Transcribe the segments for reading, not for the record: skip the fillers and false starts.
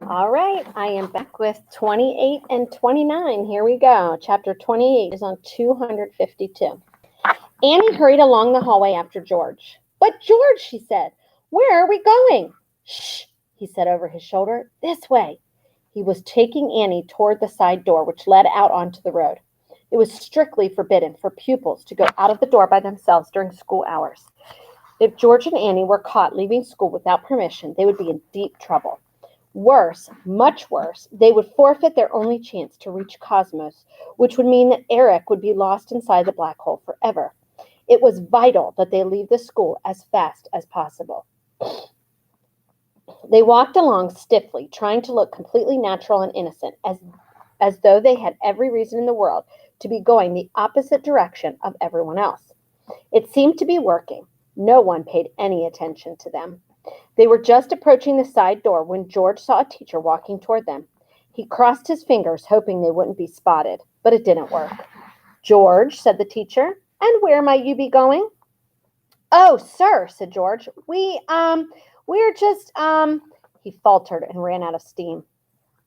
All right, I am back with 28 and 29. Here we go. Chapter 28 is on 252. Annie hurried along the hallway after George. But George, she said, where are we going? Shh, he said over his shoulder. This way. He was taking Annie toward the side door, which led out onto the road. It was strictly forbidden for pupils to go out of the door by themselves during school hours. If George and Annie were caught leaving school without permission, they would be in deep trouble. Worse, much worse, they would forfeit their only chance to reach Cosmos, which would mean that Eric would be lost inside the black hole forever. It was vital that they leave the school as fast as possible. They walked along stiffly, trying to look completely natural and innocent, as though they had every reason in the world to be going the opposite direction of everyone else. It seemed to be working. No one paid any attention to them. They were just approaching the side door when George saw a teacher walking toward them. He crossed his fingers, hoping they wouldn't be spotted, but it didn't work. George, said the teacher, and where might you be going? Oh, sir, said George, we're just, he faltered and ran out of steam.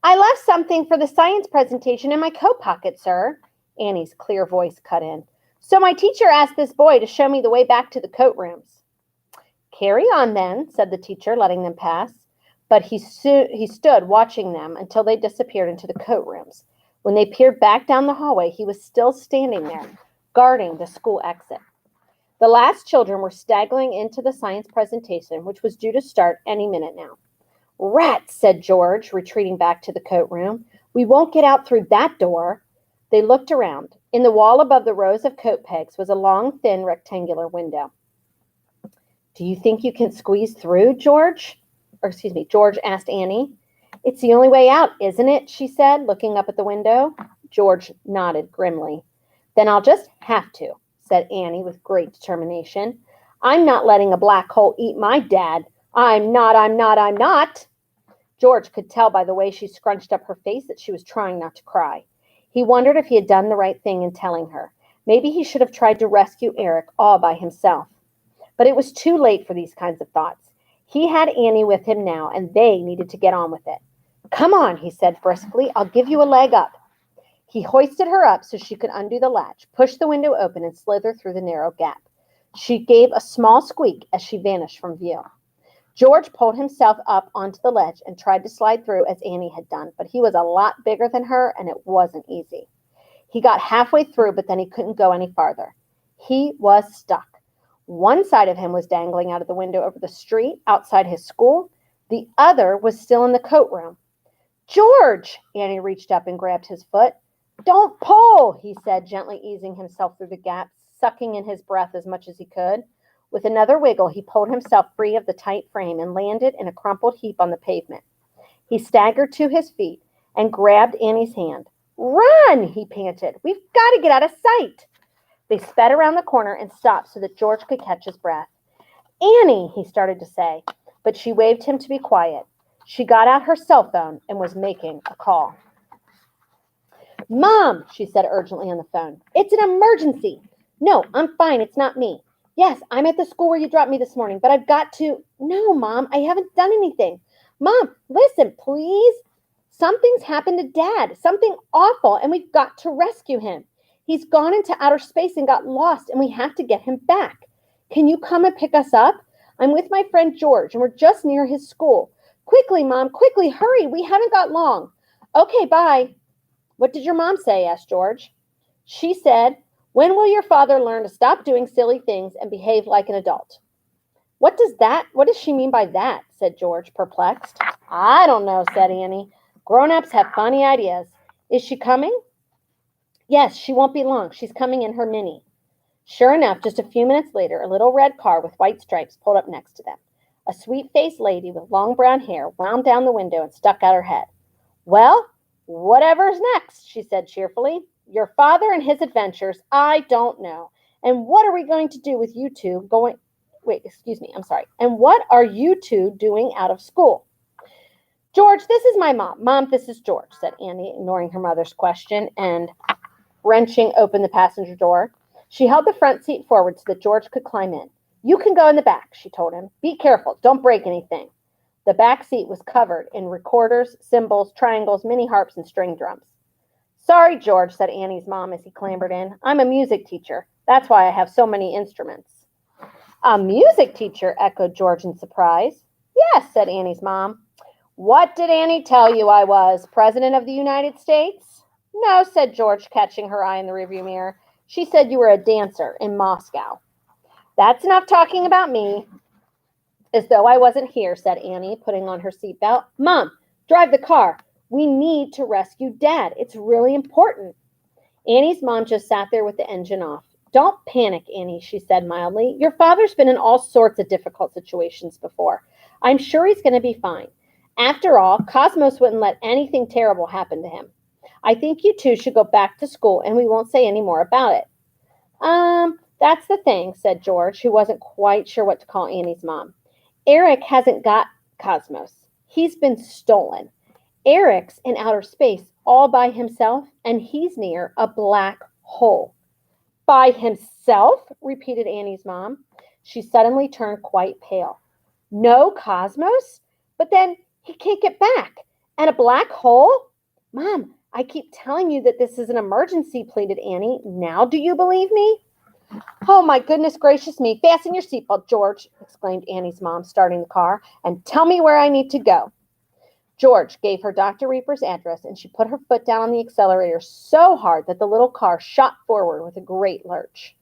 I left something for the science presentation in my coat pocket, sir. Annie's clear voice cut in. So my teacher asked this boy to show me the way back to the coat rooms. Carry on then, said the teacher, letting them pass. But he stood watching them until they disappeared into the coat rooms. When they peered back down the hallway, he was still standing there, guarding the school exit. The last children were staggering into the science presentation, which was due to start any minute now. Rats, said George, retreating back to the coat room. We won't get out through that door. They looked around. In the wall above the rows of coat pegs was a long, thin, rectangular window. Do you think you can squeeze through, George? George asked Annie. It's the only way out, isn't it? She said, looking up at the window. George nodded grimly. Then I'll just have to, said Annie with great determination. I'm not letting a black hole eat my dad. I'm not. George could tell by the way she scrunched up her face that she was trying not to cry. He wondered if he had done the right thing in telling her. Maybe he should have tried to rescue Eric all by himself. But it was too late for these kinds of thoughts. He had Annie with him now, and they needed to get on with it. Come on, he said briskly. I'll give you a leg up. He hoisted her up so she could undo the latch, pushed the window open, and slither through the narrow gap. She gave a small squeak as she vanished from view. George pulled himself up onto the ledge and tried to slide through as Annie had done, but he was a lot bigger than her, and it wasn't easy. He got halfway through, but then he couldn't go any farther. He was stuck. One side of him was dangling out of the window over the street outside his school. The other was still in the coat room. George! Annie reached up and grabbed his foot. Don't pull, he said, gently easing himself through the gap, sucking in his breath as much as he could. With another wiggle, he pulled himself free of the tight frame and landed in a crumpled heap on the pavement. He staggered to his feet and grabbed Annie's hand. Run, he panted. We've got to get out of sight. They sped around the corner and stopped so that George could catch his breath. Annie, he started to say, but she waved him to be quiet. She got out her cell phone and was making a call. Mom, she said urgently on the phone. It's an emergency. No, I'm fine. It's not me. Yes, I'm at the school where you dropped me this morning, but I've got to. No, Mom, I haven't done anything. Mom, listen, please. Something's happened to Dad, something awful, and we've got to rescue him. He's gone into outer space and got lost, and we have to get him back. Can you come and pick us up? I'm with my friend George, and we're just near his school. Quickly, Mom, quickly, hurry. We haven't got long. Okay, bye. What did your mom say? Asked George. She said, when will your father learn to stop doing silly things and behave like an adult? What does she mean by that? Said George, perplexed. I don't know, said Annie. Grown-ups have funny ideas. Is she coming? Yes, she won't be long. She's coming in her Mini. Sure enough, just a few minutes later, a little red car with white stripes pulled up next to them. A sweet-faced lady with long brown hair wound down the window and stuck out her head. Well, whatever's next, she said cheerfully. Your father and his adventures, I don't know. And what are we going to do with you two going... And what are you two doing out of school? George, this is my mom. Mom, this is George, said Annie, ignoring her mother's question and wrenching open the passenger door. She held the front seat forward so that George could climb in. You can go in the back, she told him. Be careful. Don't break anything. The back seat was covered in recorders, cymbals, triangles, mini harps, and string drums. "Sorry, George," said Annie's mom as he clambered in. "I'm a music teacher. That's why I have so many instruments." "A music teacher?" echoed George in surprise. "Yes," said Annie's mom. "What did Annie tell you I was? President of the United States?" "No," said George, catching her eye in the rearview mirror. "She said you were a dancer in Moscow." "That's enough talking about me." "As though I wasn't here," said Annie, putting on her seatbelt. "Mom, drive the car. We need to rescue Dad. It's really important." Annie's mom just sat there with the engine off. "Don't panic, Annie," she said mildly. "Your father's been in all sorts of difficult situations before. I'm sure he's going to be fine. After all, Cosmos wouldn't let anything terrible happen to him. I think you two should go back to school and we won't say any more about it." That's the thing," said George, who wasn't quite sure what to call Annie's mom. "Eric hasn't got Cosmos. He's been stolen. Eric's in outer space all by himself, and he's near a black hole." "By himself?" repeated Annie's mom. She suddenly turned quite pale. "No Cosmos? But then he can't get back. And a black hole?" "Mom, I keep telling you that this is an emergency," pleaded Annie. "Now do you believe me?" "Oh, my goodness gracious me. Fasten your seatbelt, George," exclaimed Annie's mom, starting the car, "and tell me where I need to go." George gave her Dr. Reaper's address, and she put her foot down on the accelerator so hard that the little car shot forward with a great lurch.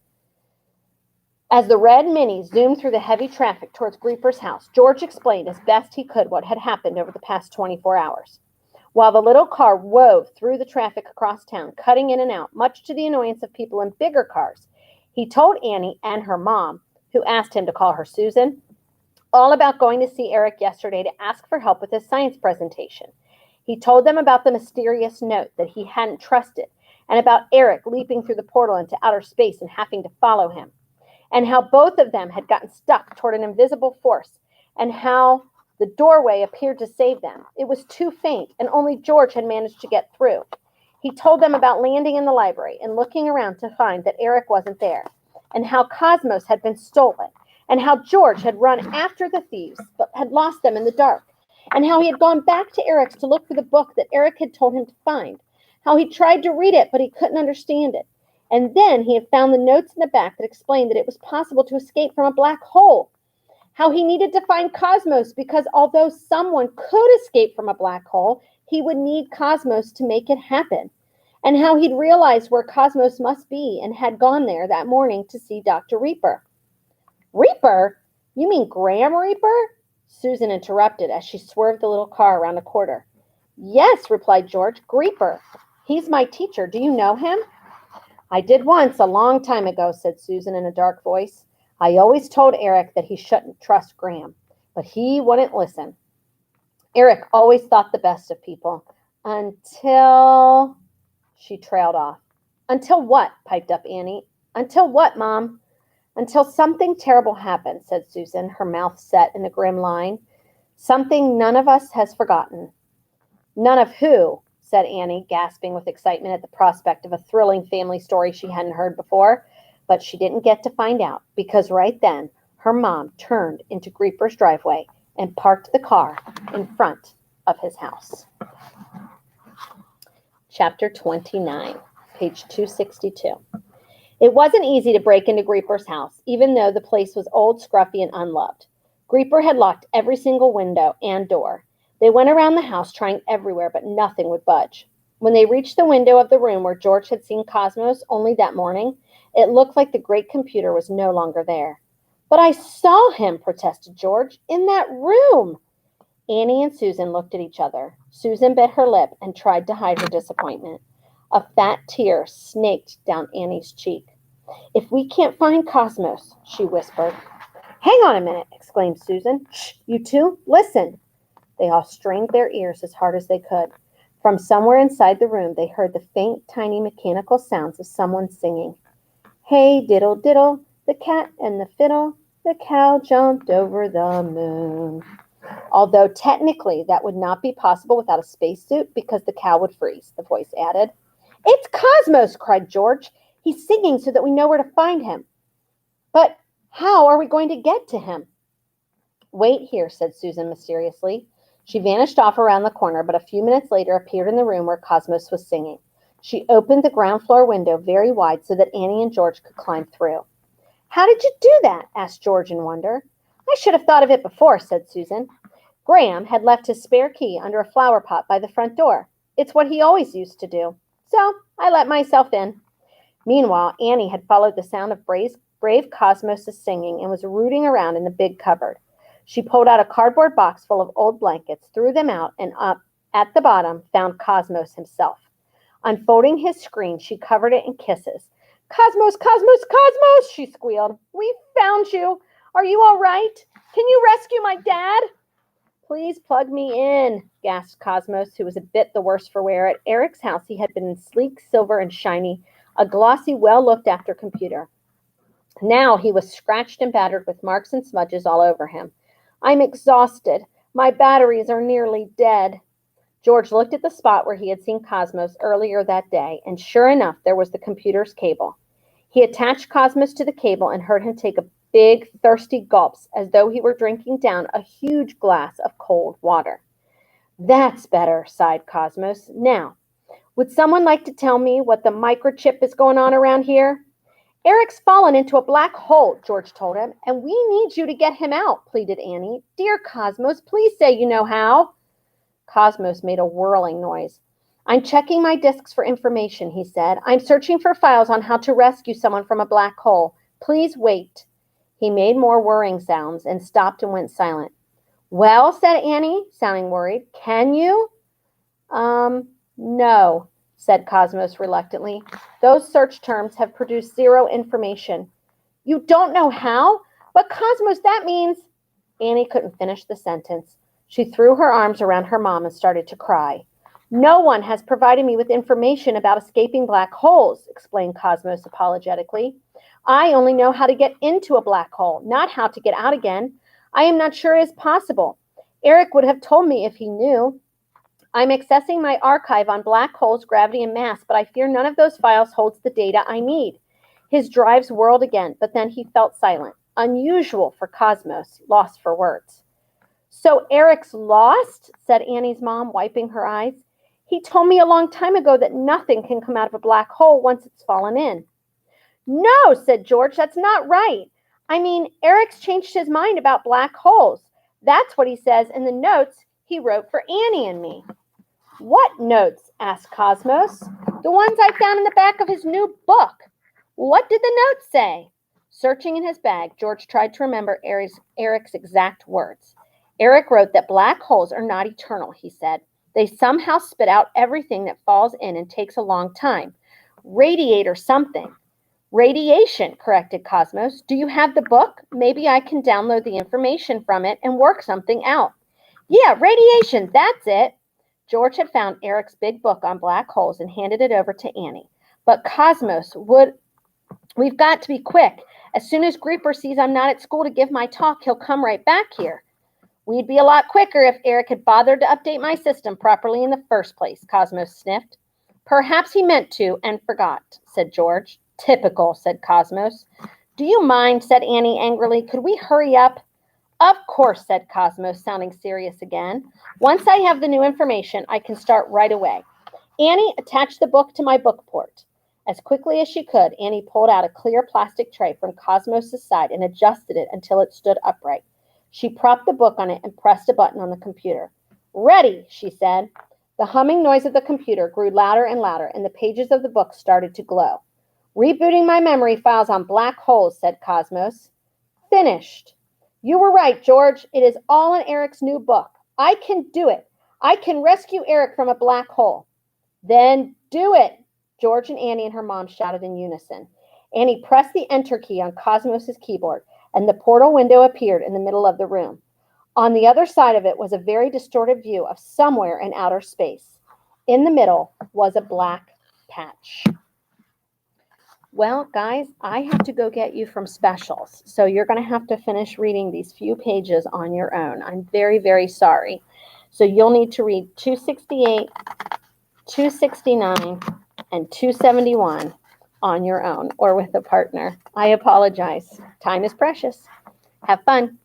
As the red Mini zoomed through the heavy traffic towards Reaper's house, George explained as best he could what had happened over the past 24 hours. While the little car wove through the traffic across town, cutting in and out, much to the annoyance of people in bigger cars, he told Annie and her mom, who asked him to call her Susan, all about going to see Eric yesterday to ask for help with his science presentation. He told them about the mysterious note that he hadn't trusted, and about Eric leaping through the portal into outer space and having to follow him, and how both of them had gotten stuck toward an invisible force, and how the doorway appeared to save them. It was too faint, and only George had managed to get through. He told them about landing in the library and looking around to find that Eric wasn't there, and how Cosmos had been stolen, and how George had run after the thieves but had lost them in the dark, and how he had gone back to Eric's to look for the book that Eric had told him to find, how he tried to read it but he couldn't understand it, and then he had found the notes in the back that explained that it was possible to escape from a black hole, how he needed to find Cosmos because although someone could escape from a black hole, he would need Cosmos to make it happen, and how he'd realized where Cosmos must be and had gone there that morning to see Dr. Reaper. "Reaper? You mean Graham Reaper?" Susan interrupted as she swerved the little car around a corner. "Yes," replied George, "Reaper. He's my teacher. Do you know him?" "I did once, a long time ago," said Susan in a dark voice. "I always told Eric that he shouldn't trust Graham, but he wouldn't listen. Eric always thought the best of people, until—" She trailed off. "Until what?" piped up Annie. "Until what, Mom?" "Until something terrible happened," said Susan, her mouth set in a grim line. "Something none of us has forgotten." "None of who?" said Annie, gasping with excitement at the prospect of a thrilling family story she hadn't heard before. But she didn't get to find out, because right then her mom turned into Reaper's driveway and parked the car in front of his house. Chapter 29, page 262. It wasn't easy to break into Reaper's house, even though the place was old, scruffy, and unloved. Reaper had locked every single window and door. They went around the house trying everywhere, but nothing would budge. When they reached the window of the room where George had seen Cosmos only that morning, it looked like the great computer was no longer there. "But I saw him," protested George, "in that room." Annie and Susan looked at each other. Susan bit her lip and tried to hide her disappointment. A fat tear snaked down Annie's cheek. "If we can't find Cosmos," she whispered. "Hang on a minute," exclaimed Susan. "Shh, you two, listen." They all strained their ears as hard as they could. From somewhere inside the room, they heard the faint, tiny mechanical sounds of someone singing. "Hey, diddle, diddle, the cat and the fiddle, the cow jumped over the moon." Although technically that would not be possible without a spacesuit because the cow would freeze, the voice added. "It's Cosmos!" cried George. "He's singing so that we know where to find him." "But how are we going to get to him?" Wait here, said Susan mysteriously. She vanished off around the corner, but a few minutes later appeared in the room where Cosmos was singing. She opened the ground floor window very wide so that Annie and George could climb through. How did you do that? Asked George in wonder. I should have thought of it before, said Susan. Graham had left his spare key under a flower pot by the front door. It's what he always used to do. So I let myself in. Meanwhile, Annie had followed the sound of brave Cosmos' singing and was rooting around in the big cupboard. She pulled out a cardboard box full of old blankets, threw them out, and up at the bottom found Cosmos himself. Unfolding his screen, she covered it in kisses. Cosmos, Cosmos, Cosmos, she squealed. We found you. Are you all right? Can you rescue my dad? Please plug me in, gasped Cosmos, who was a bit the worse for wear. At Eric's house, he had been in sleek silver and shiny, a glossy, well-looked-after computer. Now he was scratched and battered with marks and smudges all over him. I'm exhausted. My batteries are nearly dead. George looked at the spot where he had seen Cosmos earlier that day, and sure enough, there was the computer's cable. He attached Cosmos to the cable and heard him take a big, thirsty gulps as though he were drinking down a huge glass of cold water. That's better, sighed Cosmos. Now, would someone like to tell me what the microchip is going on around here? Eric's fallen into a black hole, George told him, and we need you to get him out, pleaded Annie. Dear Cosmos, please say you know how. Cosmos made a whirling noise. I'm checking my disks for information, he said. I'm searching for files on how to rescue someone from a black hole. Please wait. He made more whirring sounds and stopped and went silent. Well, said Annie, sounding worried. Can you? No, said Cosmos reluctantly. Those search terms have produced zero information. You don't know how? But Cosmos, that means... Annie couldn't finish the sentence. She threw her arms around her mom and started to cry. No one has provided me with information about escaping black holes, explained Cosmos apologetically. I only know how to get into a black hole, not how to get out again. I am not sure it is possible. Eric would have told me if he knew. I'm accessing my archive on black holes, gravity, and mass, but I fear none of those files holds the data I need. His drives whirled again, but then he felt silent. Unusual for Cosmos, lost for words. So Eric's lost, said Annie's mom, wiping her eyes. He told me a long time ago that nothing can come out of a black hole once it's fallen in. No, said George, that's not right. I mean, Eric's changed his mind about black holes. That's what he says in the notes he wrote for Annie and me. What notes? Asked Cosmos. The ones I found in the back of his new book. What did the notes say? Searching in his bag, George tried to remember Eric's exact words. Eric wrote that black holes are not eternal, he said. They somehow spit out everything that falls in and takes a long time. Radiate or something. Radiation, corrected Cosmos. Do you have the book? Maybe I can download the information from it and work something out. Yeah, radiation, that's it. George had found Eric's big book on black holes and handed it over to Annie. But Cosmos, we've got to be quick. As soon as Grieper sees I'm not at school to give my talk, he'll come right back here. We'd be a lot quicker if Eric had bothered to update my system properly in the first place, Cosmos sniffed. Perhaps he meant to and forgot, said George. Typical, said Cosmos. Do you mind, said Annie angrily. Could we hurry up? Of course, said Cosmos, sounding serious again. Once I have the new information, I can start right away. Annie attached the book to my book port. As quickly as she could, Annie pulled out a clear plastic tray from Cosmos' side and adjusted it until it stood upright. She propped the book on it and pressed a button on the computer. Ready, she said. The humming noise of the computer grew louder and louder, and the pages of the book started to glow. Rebooting my memory files on black holes, said Cosmos. Finished. You were right, George. It is all in Eric's new book. I can do it. I can rescue Eric from a black hole. Then do it, George and Annie and her mom shouted in unison. Annie pressed the enter key on Cosmos' keyboard, and the portal window appeared in the middle of the room. On the other side of it was a very distorted view of somewhere in outer space. In the middle was a black patch. Well, guys, I have to go get you from specials, so you're going to have to finish reading these few pages on your own. I'm very, very sorry. So you'll need to read 268, 269, and 271 on your own or with a partner. I apologize. Time is precious. Have fun.